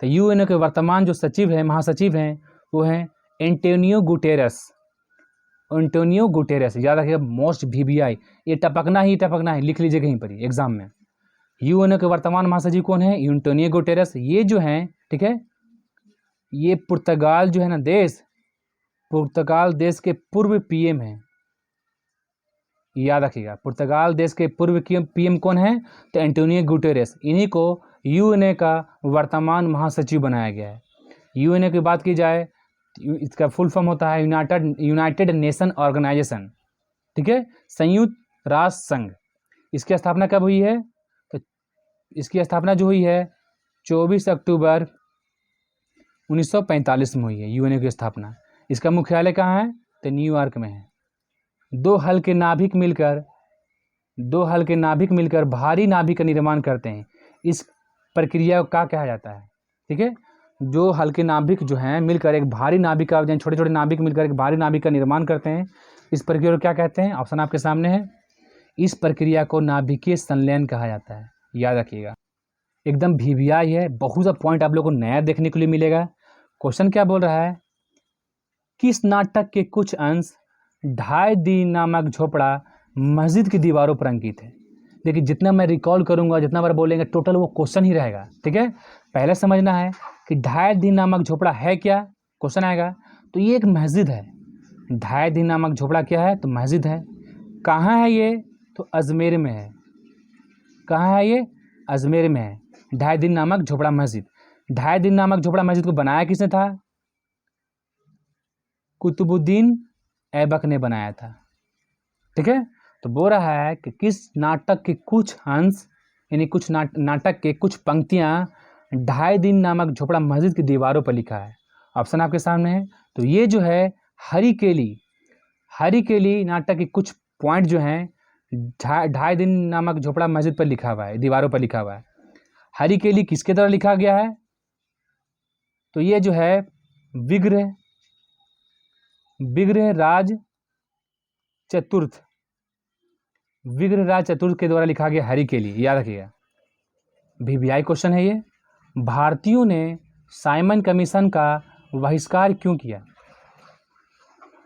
तो UNO के वर्तमान जो सचिव है, महासचिव हैं, वो हैं एंटोनियो गुटेरस। एंटोनियो गुटेरस, याद रखिएगा, मोस्ट VVI। ये टपकना ही है, लिख लीजिए कहीं पर एग्जाम में। UNO के वर्तमान महासचिव कौन है? Antonio Guterres. ये जो हैं, ठीक है, ये पुर्तगाल जो है ना देश, पुर्तगाल देश के पूर्व PM हैं, याद रखिएगा। पुर्तगाल देश के पूर्व PM कौन है? तो एंटोनियो गुटेरेस। इन्हीं को UNO का वर्तमान महासचिव बनाया गया है। UNO की बात की जाए, इसका फुल फॉर्म होता है यूनाइटेड नेशन ऑर्गेनाइजेशन, ठीक है, संयुक्त राष्ट्र संघ। इसकी स्थापना कब हुई है? तो इसकी स्थापना जो हुई है 24 अक्टूबर 1945 में हुई है UNO की स्थापना। इसका मुख्यालय कहाँ है? तो न्यूयॉर्क में है। दो हल्के नाभिक मिलकर भारी नाभिक का निर्माण करते हैं। इस प्रक्रिया को क्या कहा जाता है? ठीक है, जो हल्के नाभिक जो हैं मिलकर एक भारी नाभिक का, छोटे छोटे नाभिक मिलकर एक भारी नाभिक का निर्माण करते हैं, इस प्रक्रिया को क्या कहते हैं? ऑप्शन आपके सामने है। इस प्रक्रिया को नाभिकीय संलयन कहा जाता है, याद रखिएगा। एकदम VVI है, बहुत सा पॉइंट आप लोग को नया देखने के लिए मिलेगा। क्वेश्चन क्या बोल रहा है? किस नाटक के कुछ अंश ढाई दिन नामक झोपड़ा मस्जिद की दीवारों पर अंकित है? देखिए, जितना मैं रिकॉल करूंगा, जितना बार बोलेंगे, टोटल वो क्वेश्चन ही रहेगा, ठीक है। पहले समझना है कि ढाई दिन नामक झोपड़ा है क्या, क्वेश्चन आएगा। तो ये एक मस्जिद है। ढाई दिन नामक झोपड़ा क्या है? तो मस्जिद है। कहाँ है ये? तो अजमेर में है। कहाँ है ये? अजमेर में है ढाई दिन नामक झोपड़ा मस्जिद। ढाई दिन नामक झोपड़ा मस्जिद को बनाया किसने था? कुतुबुद्दीन ऐबक ने बनाया था, ठीक है। तो बोल रहा है कि किस नाटक के कुछ अंश, यानी कुछ नाटक के कुछ पंक्तियां ढाई दिन नामक झोपड़ा मस्जिद की दीवारों पर लिखा है। ऑप्शन आपके सामने है। तो ये जो है हरी केली नाटक के कुछ पॉइंट जो हैं ढाई दिन नामक झोपड़ा मस्जिद पर लिखा हुआ है, दीवारों पर लिखा हुआ है। हरी केली किसके द्वारा लिखा गया है? तो ये जो है विग्रह राज चतुर्थ विग्रहराज चतुर्थ के द्वारा लिखा गया हरि के लिए, याद रखिएगा। वीवीआई क्वेश्चन है ये। भारतीयों ने साइमन कमीशन का बहिष्कार क्यों किया?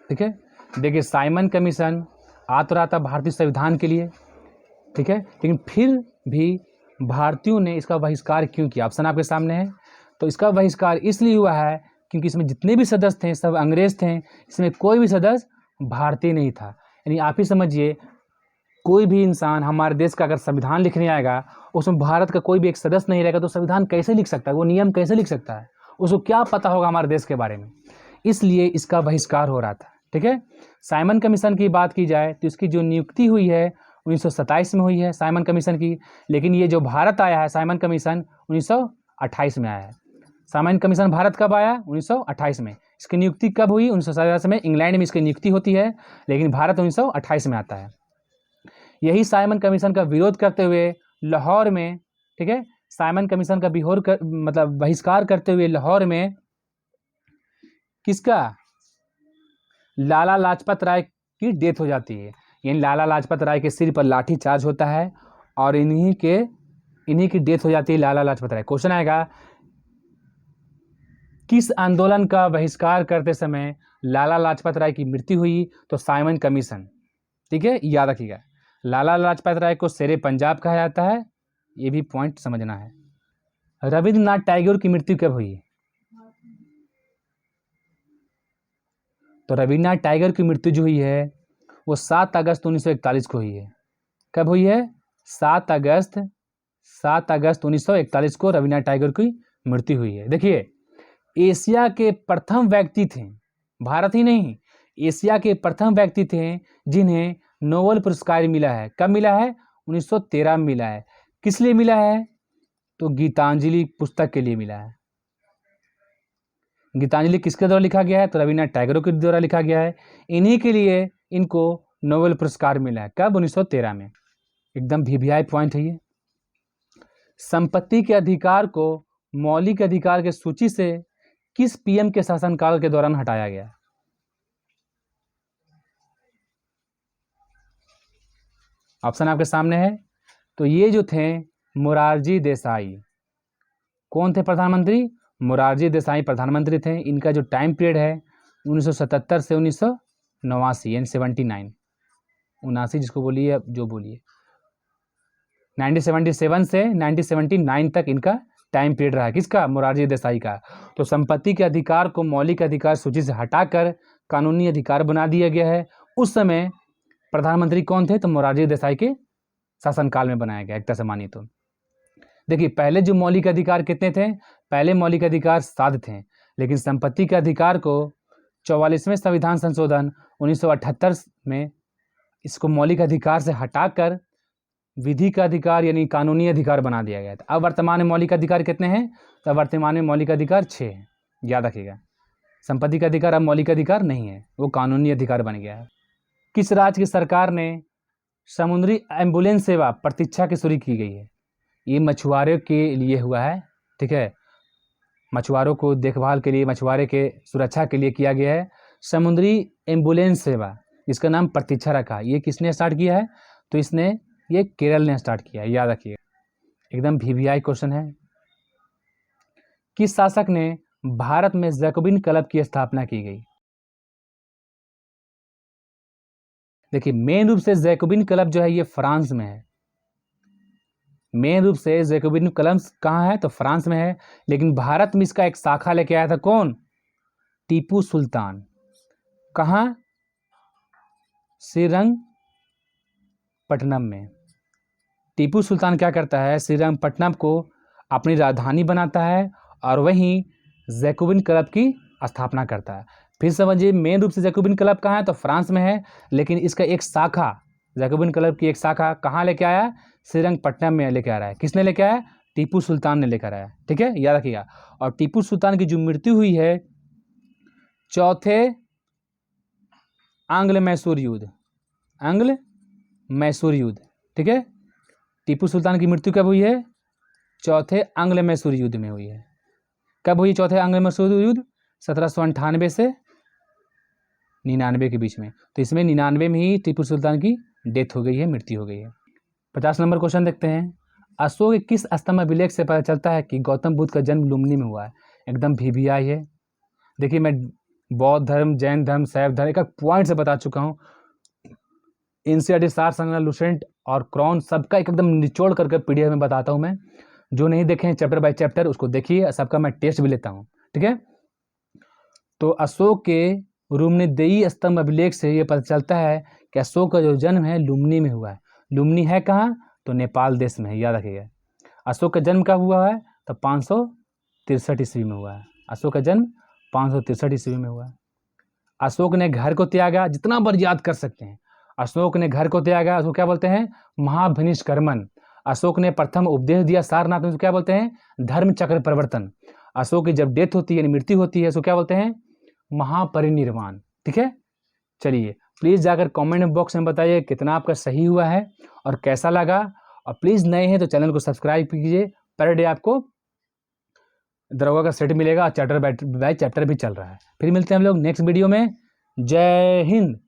ठीक है, देखिए साइमन कमीशन आ तो रहा था भारतीय संविधान के लिए, ठीक है, लेकिन फिर भी भारतीयों ने इसका बहिष्कार क्यों किया? ऑप्शन आपके सामने है। तो इसका बहिष्कार इसलिए हुआ है क्योंकि इसमें जितने भी सदस्य थे सब अंग्रेज थे, इसमें कोई भी सदस्य भारतीय नहीं था। यानी आप ही समझिए, कोई भी इंसान हमारे देश का अगर संविधान लिखने आएगा, उसमें भारत का कोई भी एक सदस्य नहीं रहेगा तो संविधान कैसे लिख सकता है, वो नियम कैसे लिख सकता है? उसको क्या पता होगा हमारे देश के बारे में? इसलिए इसका बहिष्कार हो रहा था। ठीक है, साइमन कमीशन की बात की जाए तो इसकी जो नियुक्ति हुई है 1927 में हुई है साइमन कमीशन की, लेकिन ये जो भारत आया है साइमन कमीशन 1928 में आया है। साइमन कमीशन भारत कब आया? 1928 में। इसकी नियुक्ति कब हुई? 1927 में। इंग्लैंड में इसकी नियुक्ति होती है, लेकिन भारत 1928 में आता है। यही साइमन कमीशन का विरोध करते हुए लाहौर में, ठीक है, साइमन कमीशन का बहिष्कार करते हुए लाहौर में किसका? लाला लाजपत राय की डेथ हो जाती है। यानी लाला लाजपत राय के सिर पर लाठी चार्ज होता है और इन्हीं की डेथ हो जाती है, लाला लाजपत राय। क्वेश्चन आएगा, किस आंदोलन का बहिष्कार करते समय लाला लाजपत राय की मृत्यु हुई? तो साइमन कमीशन। ठीक है, याद रखिएगा। लाला लाजपत राय को शेरे पंजाब कहा जाता है, ये भी पॉइंट समझना है। रविंद्रनाथ टैगोर की मृत्यु कब हुई? तो रविन्द्रनाथ टैगोर की मृत्यु जो हुई है वो 7 अगस्त 1941 को हुई है। कब हुई है? 7 अगस्त 1941 को रविन्द्रनाथ टैगोर की मृत्यु हुई है। देखिए, एशिया के प्रथम व्यक्ति थे, भारत ही नहीं, एशिया के प्रथम व्यक्ति थे जिन्हें नोबेल पुरस्कार मिला है। कब मिला है? 1913 में मिला है। किस लिए मिला है? तो गीतांजलि पुस्तक के लिए मिला है। गीतांजलि किसके द्वारा लिखा गया है? तो रविन्द्रनाथ टैगोर के द्वारा लिखा गया है। इन्हीं के लिए इनको नोबेल पुरस्कार मिला है। कब? 1913 में। एकदम वीवीआई पॉइंट है ये। संपत्ति के अधिकार को मौलिक अधिकार के सूची से किस पीएम के शासनकाल के दौरान हटाया गया? ऑप्शन आपके सामने है। तो ये जो थे मोरारजी देसाई। कौन थे प्रधानमंत्री? मोरारजी देसाई प्रधानमंत्री थे। इनका जो टाइम पीरियड है 1977 से 1989 यानी 79, 79 जिसको बोलिए, जो बोलिए, 1977 से 1979 तक इनका टाइम पीरियड रहा है। किसका? मोरारजी देसाई का। तो संपत्ति के अधिकार को मौलिक अधिकार सूची से हटाकर कानूनी अधिकार बना दिया गया है। उस समय प्रधानमंत्री कौन थे? तो मोरारजी देसाई के शासनकाल में बनाया गया, एक तरह से मानिए तो। देखिए, पहले जो मौलिक अधिकार कितने थे? पहले मौलिक अधिकार 7 थे, लेकिन संपत्ति के अधिकार को 44वें संविधान संशोधन 1978 में इसको मौलिक अधिकार से हटाकर विधि का अधिकार यानी कानूनी अधिकार बना दिया गया था। अब वर्तमान में मौलिक अधिकार कितने हैं? तो वर्तमान में मौलिक अधिकार 6 हैं, याद रखिएगा। संपत्ति का अधिकार अब मौलिक अधिकार नहीं है, वो कानूनी अधिकार बन गया है। किस राज्य की सरकार ने समुद्री एम्बुलेंस सेवा प्रतीक्षा की शुरू की गई है? ये मछुआरों के लिए हुआ है, ठीक है, मछुआरों को देखभाल के लिए, मछुआरे के सुरक्षा के लिए किया गया है समुद्री एम्बुलेंस सेवा, जिसका नाम प्रतीक्षा रखा। ये किसने स्टार्ट किया है? तो ये केरल ने स्टार्ट किया है, याद रखिए। एकदम वीवीआई क्वेश्चन है। किस शासक ने भारत में जैकोबिन क्लब की स्थापना की गई? देखिए, मेन रूप से जैकोबिन क्लब जो है ये फ्रांस में है। मेन रूप से जैकोबिन क्लब कहाँ है? तो फ्रांस में है, लेकिन भारत में इसका एक शाखा लेके आया था। कौन? टीपू सुल्तान। कहाँ? श्रीरंगपट्टनम में। टीपू सुल्तान क्या करता है? श्रीरंगपट्टनम को अपनी राजधानी बनाता है और वहीं जैकोबिन क्लब की स्थापना करता है। फिर समझिए, मेन रूप से जैकोबिन क्लब कहाँ है? तो फ्रांस में है, लेकिन इसका एक शाखा, जैकोबिन क्लब की एक शाखा कहाँ लेके आया? श्रीरंगपट्टनम में लेके आ रहा है। किसने लेके आया? टीपू सुल्तान ने लेकर आया, ठीक है, याद रखिएगा। और टीपू सुल्तान की जो मृत्यु हुई है चौथे आंग्ल मैसूर युद्ध, ठीक है। टीपू सुल्तान की मृत्यु कब हुई है? चौथे आंग्ल मैसूर युद्ध में हुई है। कब हुई चौथे आंग्ल मैसूर युद्ध? 1798 से 99 के बीच में। तो इसमें 99 में ही टीपू सुल्तान की डेथ हो गई है, मृत्यु हो गई है। 50 नंबर क्वेश्चन देखते हैं। अशोक के किस स्तंभ अभिलेख से पता चलता है कि गौतम बुद्ध का जन्म लुम्बिनी में हुआ है? एकदम VVI है। देखिए मैं बौद्ध धर्म, जैन धर्म, शैव धर्म एक पॉइंट से बता चुका हूँ। एनसीईआरटी सार संग्रह, लुसेंट और क्रॉन सबका एकदम निचोड़ करके PDF में बताता हूँ मैं। जो नहीं देखे हैं चैप्टर बाय चैप्टर उसको देखिए, सबका मैं टेस्ट भी लेता हूँ, ठीक है। तो अशोक के रुम्नीदेई स्तंभ अभिलेख से ये पता चलता है कि अशोक का जो जन्म है लुम्बिनी में हुआ है। लुम्बिनी है कहाँ? तो नेपाल देश में है, याद रखिएगा। अशोक का जन्म कब हुआ है? तो 563 ईस्वी में हुआ है। अशोक का जन्म 563 ईस्वी में हुआ है। अशोक ने घर को त्यागा, जितना बार याद कर सकते हैं। अशोक ने घर को त्यागा, उसको क्या बोलते हैं? महाभिनिष्कर्मण। अशोक ने प्रथम उपदेश दिया सारनाथ में, उसको क्या बोलते हैं? धर्म चक्र परिवर्तन। अशोक की जब डेथ होती है, मृत्यु होती है, उसको क्या बोलते हैं? महापरिनिर्वाण। ठीक है, चलिए प्लीज़ जाकर कमेंट बॉक्स में बताइए कितना आपका सही हुआ है और कैसा लगा। और प्लीज़ नए हैं तो चैनल को सब्सक्राइब कीजिए। पर डे आपको दरोगा का सेट मिलेगा, चैप्टर बाय चैप्टर भी चल रहा है। फिर मिलते हैं हम लोग नेक्स्ट वीडियो में। जय हिंद।